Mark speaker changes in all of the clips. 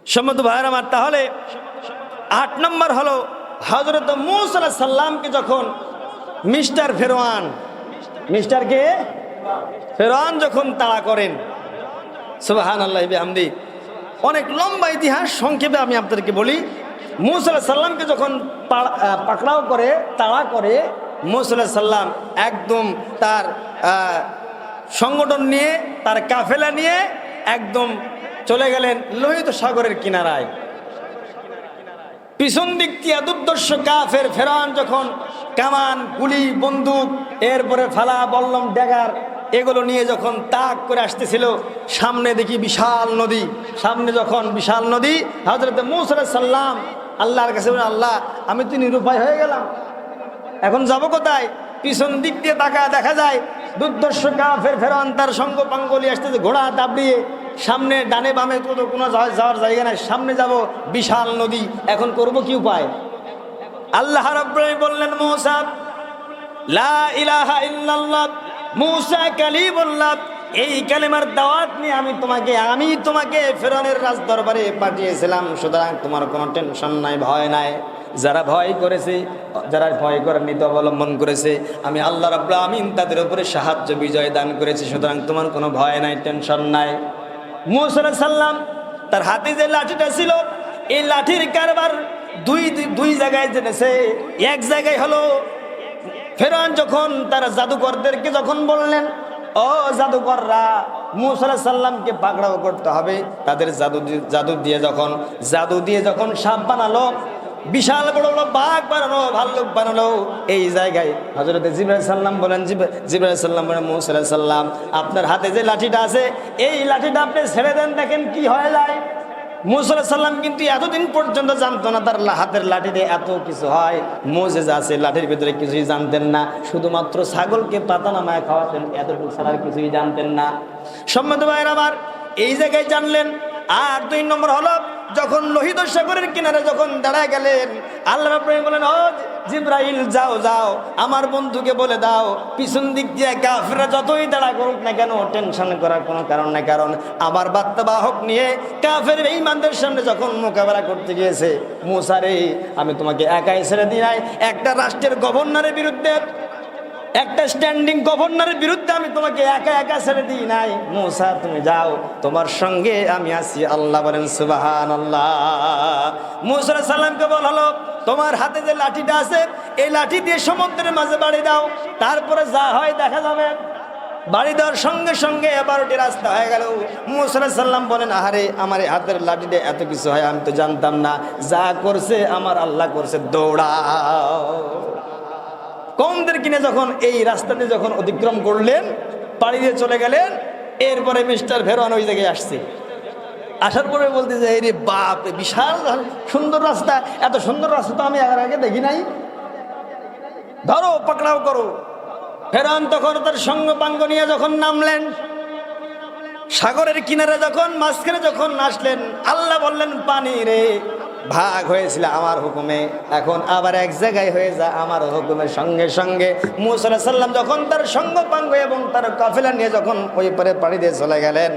Speaker 1: সম্মত ভাইয়ের আমার, তাহলে 8 নম্বর হলো হযরত মূসা আলাইহিস সালামকে যখন ফেরআউন যখন তাড়া করেন, সুবহানাল্লাহি বিহামদি। অনেক লম্বা ইতিহাস, সংক্ষেপে আমি আপনাদেরকে বলি। মূসা আলাইহিস সালামকে যখন তাড়া করে মূসা আলাইহিস সালাম একদম তার সংগঠন নিয়ে, তার কাফেলা নিয়ে একদম চলে গেলেন লোহিত সাগরের কিনারায়। পিছন দিক দিয়ে দুর্দর্শ কাফের ফেরআউন যখন কামান, গুলি, বন্দুক, এরপরে ফালা, বল্লম, ড্যাগার এগুলো নিয়ে যখন তাক করে আসতেছিল, সামনে দেখি বিশাল নদী। হযরত মূসা আলাইহিস সালাম আল্লাহর কাছে বলেন, আল্লাহ, আমি তো নিরুপায় হয়ে গেলাম, এখন যাব কোথায়? পিছন দিক দিয়ে তাকায় দেখা যায় দুর্দর্শ কাফের ফেরআউন তার সঙ্গ পাঙ্গলি আসতেছে, ঘোড়া দাবড়িয়ে। সামনে ডানে বামে কোনো যাওয়ার জায়গা নাই, সামনে যাব বিশাল নদী, এখন করব কি উপায়? আল্লাহ রাব্বুল আলামিন বললেন, মূসা, লা ইলাহা ইল্লাল্লাহ, মূসা কালিমুল্লাহ, এই কালেমার দাওয়াত নিয়ে আমি তোমাকে ফেরআউনের রাজ দরবারে পাঠিয়েছিলাম, সুতরাং তোমার কোনো টেনশন নাই, ভয় নাই। যারা ভয় করার নীতি অবলম্বন করেছে, আমি আল্লাহ রাব্বুল আমিন তাদের উপরে সাহায্য, বিজয় দান করেছি, সুতরাং তোমার কোনো ভয় নাই, টেনশন নাই। মূসা আলাইহিস সালাম তার হাতে যে লাঠিটা ছিল, এই লাঠির কারবার দুই জায়গায় জেনেছে। এক জায়গায় হলো ফেরআউন যখন তার জাদুকরদেরকে যখন বললেন, ও জাদুকররা, মূসা আলাইহিস সালামকে পাকড়াও করতে হবে, তাদের জাদু দিয়ে যখন সাপ বানালো, বিশাল বড় বড় বাঘ বানালো, ভাল্লুক বানালো, এই জায়গায় হযরত জিবরাইল আলাইহিস সালাম বলেন, মূসা আলাইহিস সালাম, আপনার হাতে যে লাঠিটা আছে, এই লাঠিটা আপনি ছেড়ে দেন, দেখেন কি হয়ে যায়। মূসা আলাইহিস সালাম কিন্তু এতদিন পর্যন্ত জানতো না তার হাতের লাঠিতে এত কিছু হয়, মুজিজা আছে লাঠির ভিতরে, কিছুই জানতেন না। শুধুমাত্র ছাগলকে পাতা নামায় খাওয়াতেন, এতটুকু ছাড়া কিছুই জানতেন না। সম্মানিত ভাইরা আমার, এই জায়গায় জানলেন। আর 2 নম্বর হলো, যখন লোহিত সাগরের কিনারে যখন দাঁড়ায় গেলেন, আল্লাহ রাব্বুল আলামিন বলেন, ও জিবরাইল, যাও আমার বন্ধুকে বলে দাও, পিছন দিক দিয়ে কাফেররা যতই দাঁড়া করুক না কেন, টেনশন করার কোনো কারণ নাই, কারণ আমার বার্তাবাহক নিয়ে কাফের বেঈমানদের সামনে যখন মোকাবেলা করতে গিয়েছে, মূসা রে, আমি তোমাকে একাই ছেড়ে দিই নাই, একটা রাষ্ট্রের গভর্নরের বিরুদ্ধে, একটা স্ট্যান্ডিং গভর্নরের বিরুদ্ধে আমি তোমাকে একা ছেড়ে দিই নাই। মূসা, তুমি যাও, তোমার সঙ্গে আমি আছি। আল্লাহ বলেন, সুবহানাল্লাহ। মূসা আলাইহিস সালামকে বলা হলো, তোমার হাতে যে লাঠিটা আছে, এই লাঠি দিয়ে সমুদ্রের মাঝে বাড়ি দাও, তারপরে যা হয় দেখা যাবে। বাড়ি দেওয়ার সঙ্গে সঙ্গে 12টি রাস্তা হয়ে গেল। মূসা আলাইহিস সালাম বলেন, আহারে, আমার হাতের লাঠিতে এত কিছু হয়, আমি তো জানতাম না, যা করছে আমার আল্লাহ করছে, দৌড়াও। কমদের কিনে যখন এই রাস্তাতে যখন অতিক্রম করলেন, পাড়ি দিয়ে চলে গেলেন, এরপরে মিস্টার ফেরআউন ওই জায়গায় আসার পরে বলতেছে, এই রে বাপ, বিশাল সুন্দর রাস্তা, এত সুন্দর রাস্তা তো আমি আগে দেখি নাই, ধরো, পাকড়াও করো। ফেরআউন তখন তার সঙ্গ পাঙ্গ নিয়ে যখন নামলেন, সাগরের কিনারে যখন মাঝখানে যখন আসলেন, আল্লাহ বললেন, পানি রে ভাগ হয়েছিল আমার হুকুমে, এখন আবার এক জায়গায় হয়ে যা আমার হুকুমের সঙ্গে সঙ্গে। মূসা আলাইহিস সালাম যখন তার সঙ্গ পাঙ্গ এবং তার কাফেলা নিয়ে যখন ওই পারে পাড়ি দিয়ে চলে গেলেন,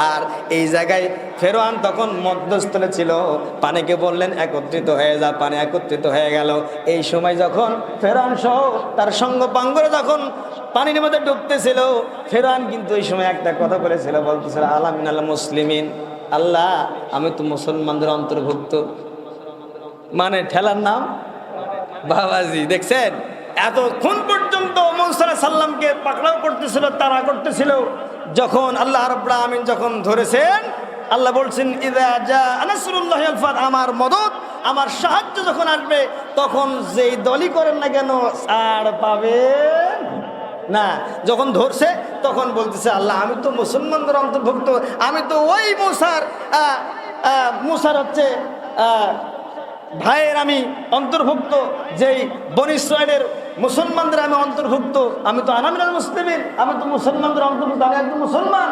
Speaker 1: আর এই জায়গায় ফেরআউন তখন মধ্যস্থলে ছিল, পানিকে বললেন একত্রিত হয়ে যা, পানি একত্রিত হয়ে গেল। এই সময় যখন ফেরআউন সহ তার সঙ্গ পাঙ্গরা যখন পানির মধ্যে ডুবতেছিল, ফেরআউন কিন্তু এই সময় একটা কথা বলেছিল, বলতেছিল, আলা মিনাল মুসলিমিন, আল্লাহ, আমি তো মুসলমানদের অন্তর্ভুক্ত। মানে ঠেলার নাম বাবাজি। দেখছেন, এতক্ষণ পর্যন্ত মূসা আলাইহিস সালামকে পাকড়াও করতেছিল, তাড়া করতেছিল। যখন আল্লাহ রাব্বুল আমিন যখন ধরেছেন, আল্লাহ বলছেন, ইযা জাআ নাসরুল্লাহি ওয়াল ফাত, আমার মদদ, আমার সাহায্য যখন আসবে, তখন যেই দলই করেন না কেন ছাড় পাবে না। যখন ধরছে তখন বলতেছে, আল্লাহ, আমি তো মুসলমানদের অন্তর্ভুক্ত, আমি তো ওই মূসার হচ্ছে ভাইয়ের আমি অন্তর্ভুক্ত, যেই বনী ইসরাইলের মুসলমানদের আমি অন্তর্ভুক্ত, আমি তো আনা মিনাল মুসলিমিন, আমি তো মুসলমানদের অন্তর্ভুক্ত, আমি একজন মুসলমান।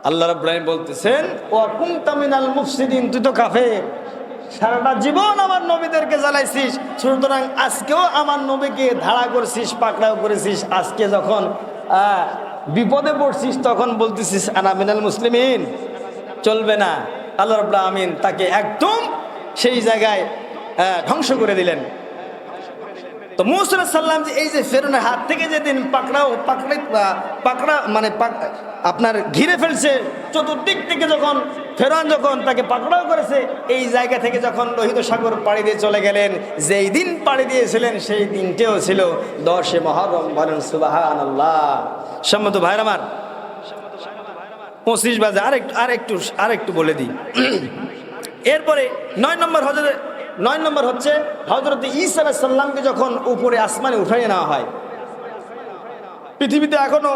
Speaker 1: আল্লাহ রাব্বুল আলামিন বলতেছেন, ওয়া কুনতা মিনাল মুফসিদিন, তুই তো কাফের, সারাটা জীবন আমার নবীদেরকে জ্বালাইছিস, সুতরাং আজকেও আমার নবীকে ধাড়া করছিস, পাকড়াও করেছিস। আজকে যখন বিপদে পড়ছিস তখন বলতেছিস আনা মিনাল মুসলিমিন, চলবে না। আল্লাহ রাব্বুল আমিন তাকে একদম সেই জায়গায় ধ্বংস করে দিলেন। তো মূসা আলাইহিস সালাম যে এই যে ফেরাউনের হাত থেকে যেদিন পাকড়া মানে আপনার ঘিরে ফেলছে, চতুর্দিক থেকে যখন ফেরাউন যখন তাকে পাকড়াও করেছে, এই জায়গা থেকে যখন লোহিত সাগর পাড়ি দিয়ে চলে গেলেন, যেই দিন পাড়ি দিয়েছিলেন সেই দিনটাও ছিল 10 মুহররম। বলেন সুবহানাল্লাহ। সম্মানিত ভাইরা আমার, 25 বাজে, আরেকটু বলে দিই। এরপরে 9 নম্বর হচ্ছে হযরত ঈসা আলাইহিস সালামকে যখন উপরে আসমানে উঠাইয়ে নেওয়া হয়। পৃথিবীতে এখনো